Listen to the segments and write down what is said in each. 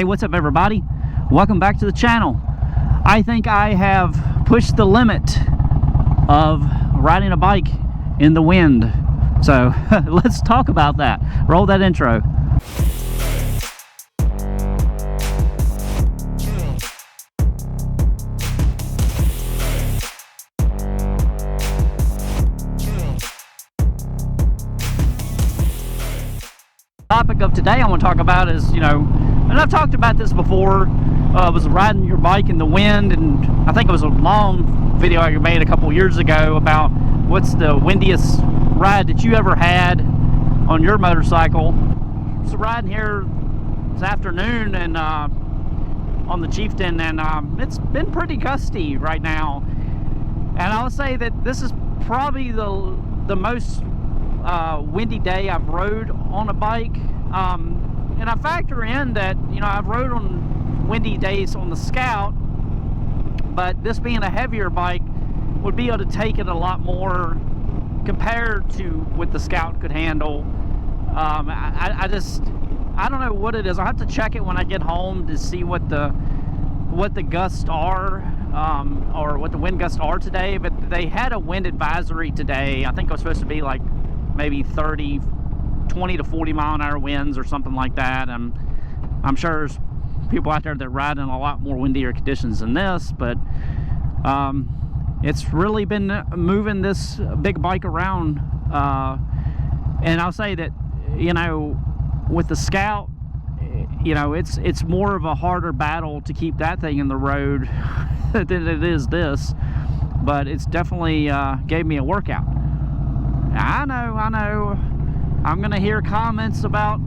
Hey, what's up everybody? Welcome back to the channel. I think I have pushed the limit of riding a bike in the wind. So let's talk about that. Roll that intro. Topic of today I want to talk about is, and I've talked about this before, was riding your bike in the wind, and I think it was a long video I made a couple years ago about what's the windiest ride that you ever had on your motorcycle. So riding here this afternoon and on the Chieftain, and it's been pretty gusty right now, and I'll say that this is probably the most windy day I've rode on a bike, and I factor in that I've rode on windy days on the Scout, but this being a heavier bike would be able to take it a lot more compared to what the Scout could handle. I don't know what it is. I'll have to check it when I get home to see what the gusts are, or what the wind gusts are today, but they had a wind advisory today. I think it was supposed to be like maybe 20 to 40 mile an hour winds or something like that. And I'm sure there's people out there that ride in a lot more windier conditions than this, but it's really been moving this big bike around. And I'll say that, with the Scout, it's more of a harder battle to keep that thing in the road than it is this, but it's definitely gave me a workout. I know. I'm gonna hear comments about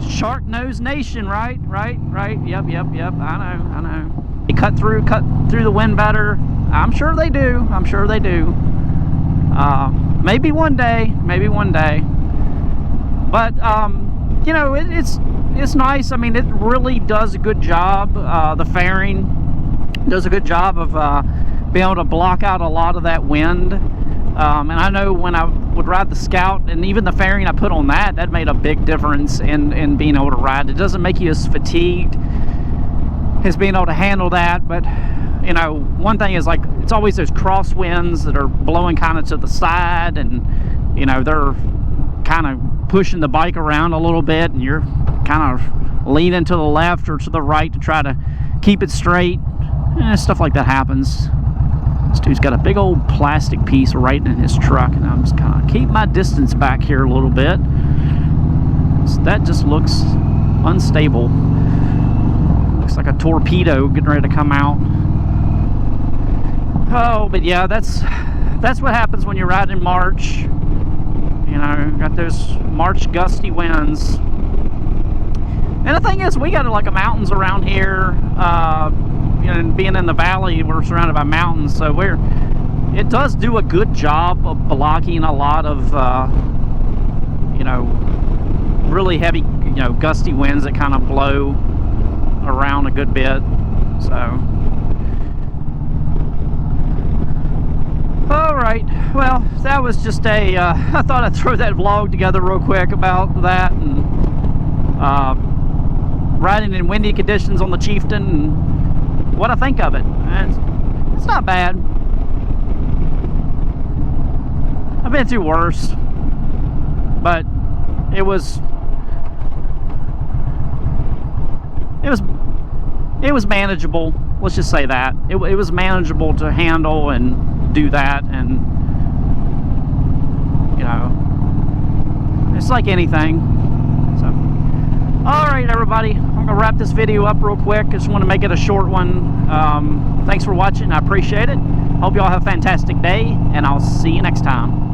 Shark Nose Nation, right? Yep. I know. They cut through the wind better. I'm sure they do. Maybe one day. But it's nice. I mean, it really does a good job. The fairing does a good job of being able to block out a lot of that wind. And I know when I would ride the Scout, and even the fairing I put on that made a big difference in being able to ride. It doesn't make you as fatigued as being able to handle that. But one thing is, like, it's always those crosswinds that are blowing kind of to the side, and they're kind of pushing the bike around a little bit, and you're kind of leaning to the left or to the right to try to keep it straight. Stuff like that happens. This dude's got a big old plastic piece right in his truck, and I'm just kind of keep my distance back here a little bit. So that just looks unstable. Looks like a torpedo getting ready to come out. Oh, but yeah, that's what happens when you ride in March. Got those March gusty winds. And the thing is, we got like a mountains around here. And being in the valley, we're surrounded by mountains, so it does do a good job of blocking a lot of really heavy gusty winds that kind of blow around a good bit. So all right, well, that was just I thought I'd throw that vlog together real quick about that, and riding in windy conditions on the Chieftain, and what I think of it. It's not bad. I've been through worse, but it was manageable. Let's just say that it was manageable to handle and do that, and it's like anything. So all right, everybody, I'm gonna wrap this video up real quick. I just want to make it a short one. Thanks for watching. I appreciate it. Hope y'all have a fantastic day, and I'll see you next time.